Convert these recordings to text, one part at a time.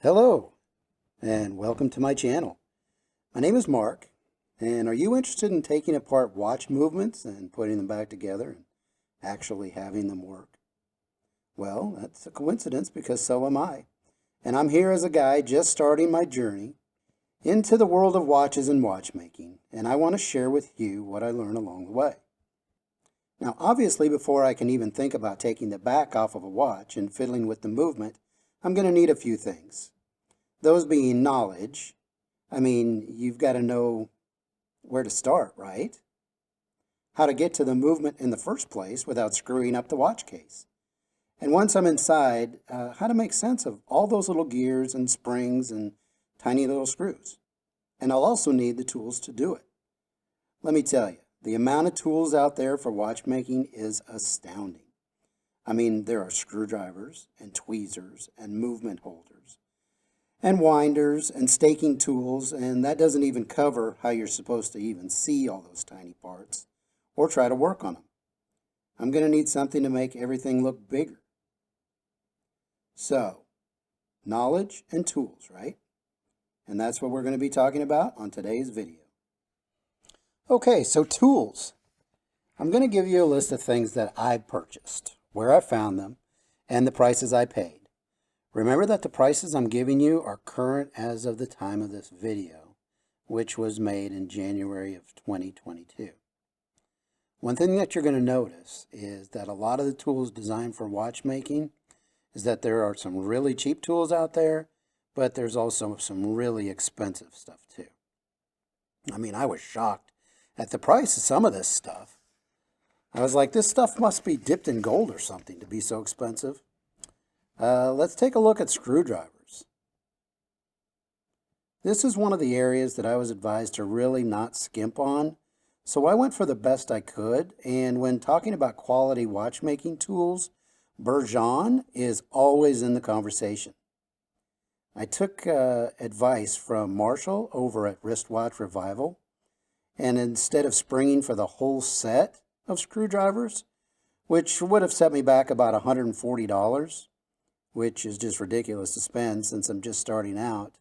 Hello, and welcome to my channel. My name is Mark, and are you interested in taking apart watch movements and putting them back together and actually having them work? Well, that's a coincidence because so am I. And I'm here as a guy just starting my journey into the world of watches and watchmaking, and I want to share with you what I learned along the way. Now, obviously, before I can even think about taking the back off of a watch and fiddling with the movement, I'm going to need a few things. Those being knowledge. You've got to know where to start, right? How to get to the movement in the first place without screwing up the watch case. And once I'm inside, how to make sense of all those little gears and springs and tiny little screws. And I'll also need the tools to do it. Let me tell you, the amount of tools out there for watchmaking is astounding. There are screwdrivers and tweezers and movement holders and winders and staking tools, and that doesn't even cover how you're supposed to even see all those tiny parts or try to work on them. I'm going to need something to make everything look bigger. So, knowledge and tools, right? And that's what we're going to be talking about on today's video. Okay, so tools. I'm going to give you a list of things that I purchased, where I found them, and the prices I paid. Remember that the prices I'm giving you are current as of the time of this video, which was made in January of 2022. One thing that you're going to notice is that a lot of the tools designed for watchmaking is that there are some really cheap tools out there, but there's also some really expensive stuff too. I was shocked at the price of some of this stuff. I was like, this stuff must be dipped in gold or something to be so expensive. Let's take a look at screwdrivers. This is one of the areas that I was advised to really not skimp on, so I went for the best I could, and when talking about quality watchmaking tools, Bourjoin is always in the conversation. I took advice from Marshall over at Wristwatch Revival, and instead of springing for the whole set of screwdrivers, which would have set me back about $140, which is just ridiculous to spend since I'm just starting out.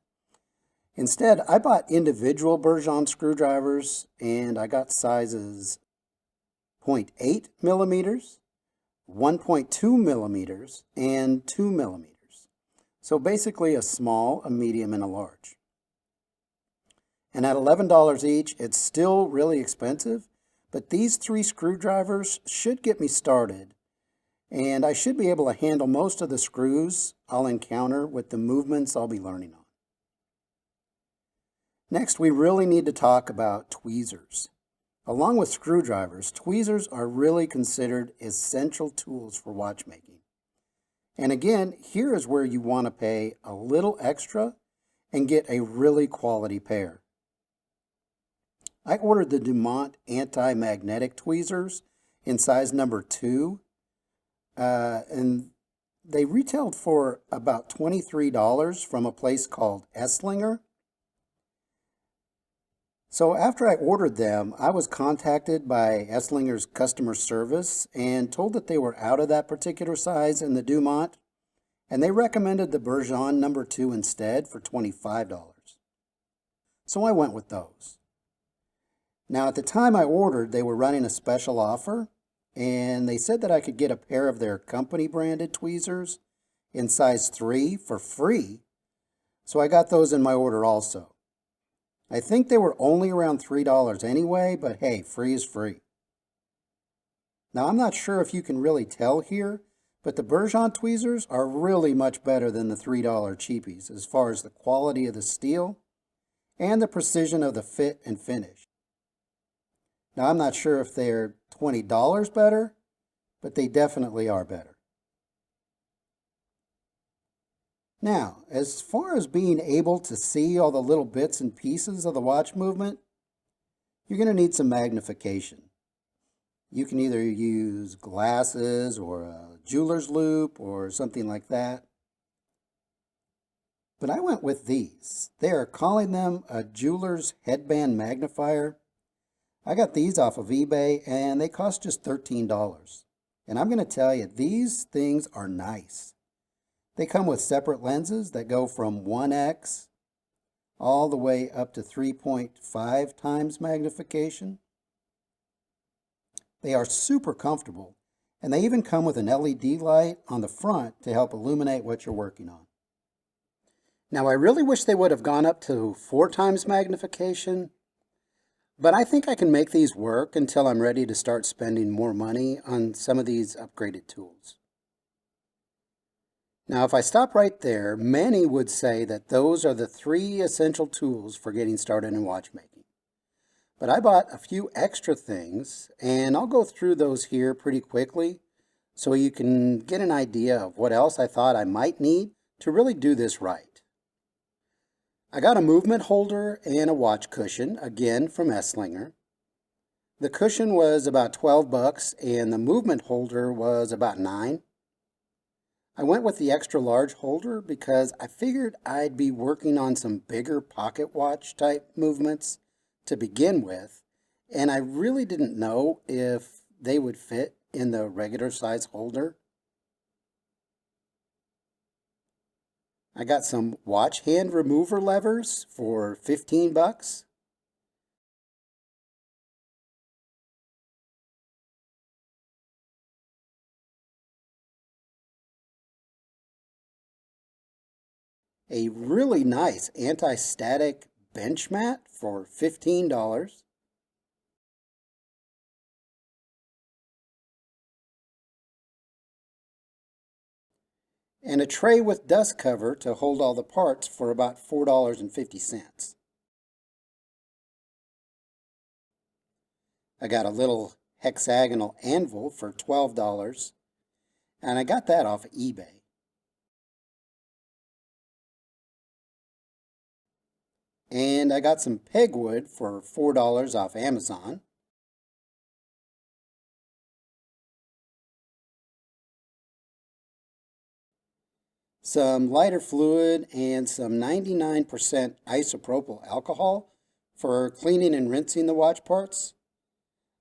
Instead, I bought individual Bourjoin screwdrivers, and I got sizes 0.8 millimeters, 1.2 millimeters, and 2 millimeters. So basically a small, a medium, and a large. And at $11 each, it's still really expensive, but these 3 screwdrivers should get me started, and I should be able to handle most of the screws I'll encounter with the movements I'll be learning on. Next, we really need to talk about tweezers. Along with screwdrivers, tweezers are really considered essential tools for watchmaking. And again, here is where you want to pay a little extra and get a really quality pair. I ordered the Dumont anti-magnetic tweezers in size number 2. And they retailed for about $23 from a place called Esslinger. So after I ordered them, I was contacted by Esslinger's customer service and told that they were out of that particular size in the Dumont, and they recommended the Bourjoin number 2 instead for $25. So I went with those. Now at the time I ordered, they were running a special offer, and they said that I could get a pair of their company branded tweezers in size 3 for free, so I got those in my order also. I think they were only around $3 anyway, but hey, free is free. Now I'm not sure if you can really tell here, but the Bourjoin tweezers are really much better than the $3 cheapies as far as the quality of the steel and the precision of the fit and finish. Now, I'm not sure if they're $20 better, but they definitely are better. Now, as far as being able to see all the little bits and pieces of the watch movement, you're going to need some magnification. You can either use glasses or a jeweler's loupe or something like that. But I went with these. They are calling them a jeweler's headband magnifier. I got these off of eBay, and they cost just $13. And I'm going to tell you, these things are nice. They come with separate lenses that go from 1x all the way up to 3.5 times magnification. They are super comfortable, and they even come with an LED light on the front to help illuminate what you're working on. Now, I really wish they would have gone up to 4 times magnification, but I think I can make these work until I'm ready to start spending more money on some of these upgraded tools. Now, if I stop right there, many would say that those are the 3 essential tools for getting started in watchmaking. But I bought a few extra things, and I'll go through those here pretty quickly so you can get an idea of what else I thought I might need to really do this right. I got a movement holder and a watch cushion, again from Esslinger. The cushion was about 12 bucks and the movement holder was about 9. I went with the extra large holder because I figured I'd be working on some bigger pocket watch type movements to begin with, and I really didn't know if they would fit in the regular size holder. I got some watch hand remover levers for 15 bucks. A really nice anti-static bench mat for $15. And a tray with dust cover to hold all the parts for about $4.50. I got a little hexagonal anvil for $12, and I got that off of eBay. And I got some pegwood for $4 off Amazon. Some lighter fluid and some 99% isopropyl alcohol for cleaning and rinsing the watch parts.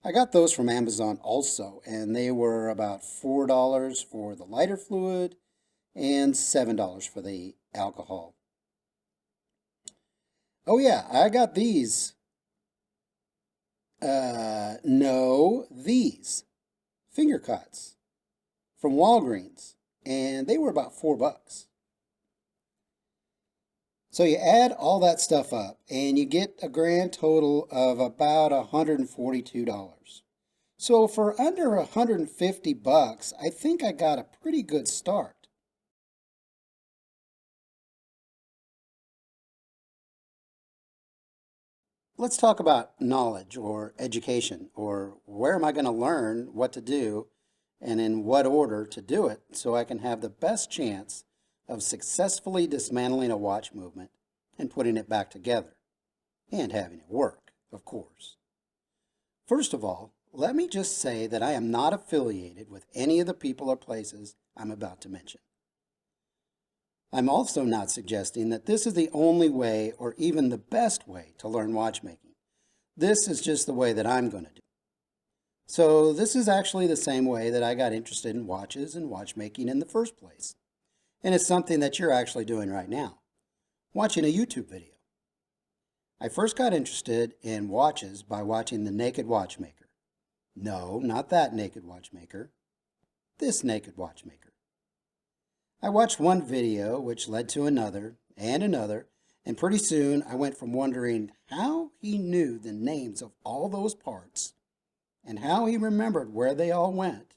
I got those from Amazon also, and they were about $4 for the lighter fluid and $7 for the alcohol. Oh yeah, I got these. These finger cuts from Walgreens, and they were about 4 bucks. So you add all that stuff up and you get a grand total of about $142. So for under 150 bucks, I think I got a pretty good start. Let's talk about knowledge or education, or where am I going to learn what to do and in what order to do it so I can have the best chance of successfully dismantling a watch movement and putting it back together, and having it work, of course. First of all, let me just say that I am not affiliated with any of the people or places I'm about to mention. I'm also not suggesting that this is the only way or even the best way to learn watchmaking. This is just the way that I'm going to do it. So this is actually the same way that I got interested in watches and watchmaking in the first place. And it's something that you're actually doing right now, watching a YouTube video. I first got interested in watches by watching The Naked Watchmaker. No, not that Naked Watchmaker. This Naked Watchmaker. I watched one video which led to another, and pretty soon I went from wondering how he knew the names of all those parts and how he remembered where they all went,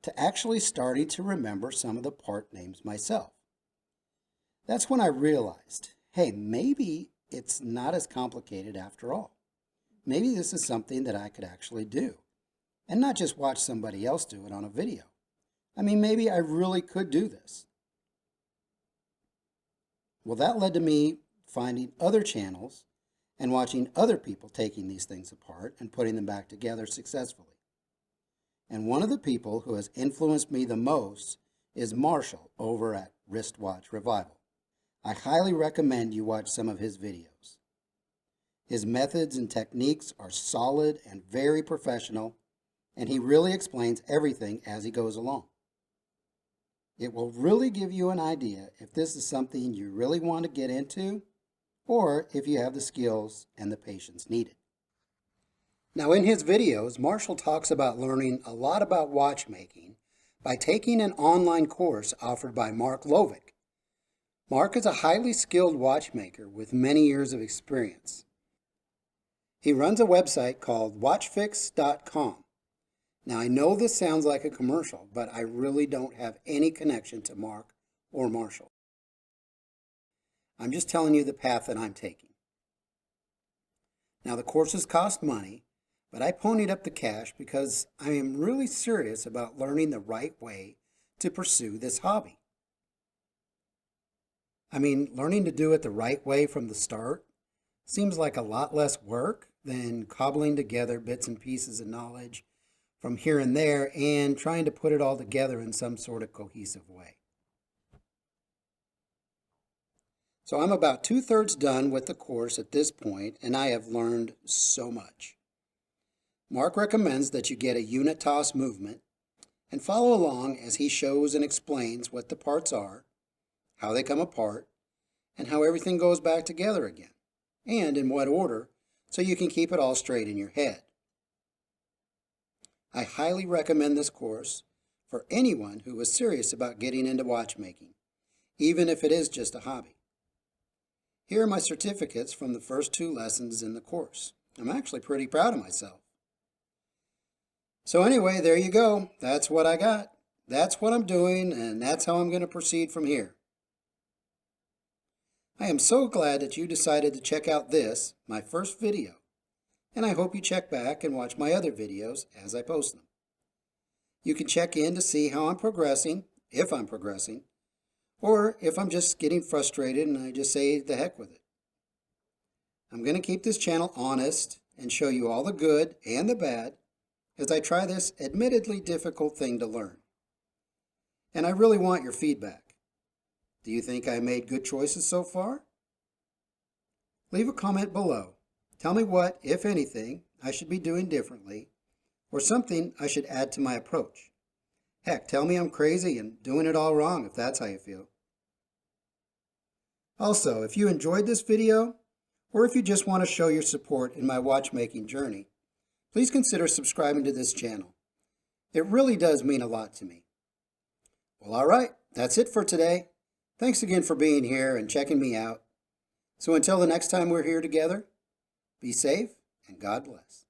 to actually starting to remember some of the part names myself. That's when I realized, hey, maybe it's not as complicated after all. Maybe this is something that I could actually do, and not just watch somebody else do it on a video. I mean, maybe I really could do this. Well, that led to me finding other channels and watching other people taking these things apart and putting them back together successfully. And one of the people who has influenced me the most is Marshall over at Wristwatch Revival. I highly recommend you watch some of his videos. His methods and techniques are solid and very professional, and he really explains everything as he goes along. It will really give you an idea if this is something you really want to get into or if you have the skills and the patience needed. Now, in his videos, Marshall talks about learning a lot about watchmaking by taking an online course offered by Mark Lovick. Mark is a highly skilled watchmaker with many years of experience. He runs a website called watchfix.com. Now, I know this sounds like a commercial, but I really don't have any connection to Mark or Marshall. I'm just telling you the path that I'm taking. Now, the courses cost money, but I ponied up the cash because I am really serious about learning the right way to pursue this hobby. I mean, learning to do it the right way from the start seems like a lot less work than cobbling together bits and pieces of knowledge from here and there and trying to put it all together in some sort of cohesive way. So I'm about 2/3 done with the course at this point, and I have learned so much. Mark recommends that you get a unit toss movement and follow along as he shows and explains what the parts are, how they come apart, and how everything goes back together again, and in what order, so you can keep it all straight in your head. I highly recommend this course for anyone who is serious about getting into watchmaking, even if it is just a hobby. Here are my certificates from the first 2 lessons in the course. I'm actually pretty proud of myself. So anyway, there you go. That's what I got. That's what I'm doing, and that's how I'm going to proceed from here. I am so glad that you decided to check out this, my first video, and I hope you check back and watch my other videos as I post them. You can check in to see how I'm progressing, if I'm progressing, or if I'm just getting frustrated and I just say the heck with it. I'm going to keep this channel honest and show you all the good and the bad as I try this admittedly difficult thing to learn. And I really want your feedback. Do you think I made good choices so far? Leave a comment below. Tell me what, if anything, I should be doing differently, or something I should add to my approach. Heck, tell me I'm crazy and doing it all wrong if that's how you feel. Also, if you enjoyed this video, or if you just want to show your support in my watchmaking journey, please consider subscribing to this channel. It really does mean a lot to me. Well, all right, that's it for today. Thanks again for being here and checking me out. So until the next time we're here together, be safe and God bless.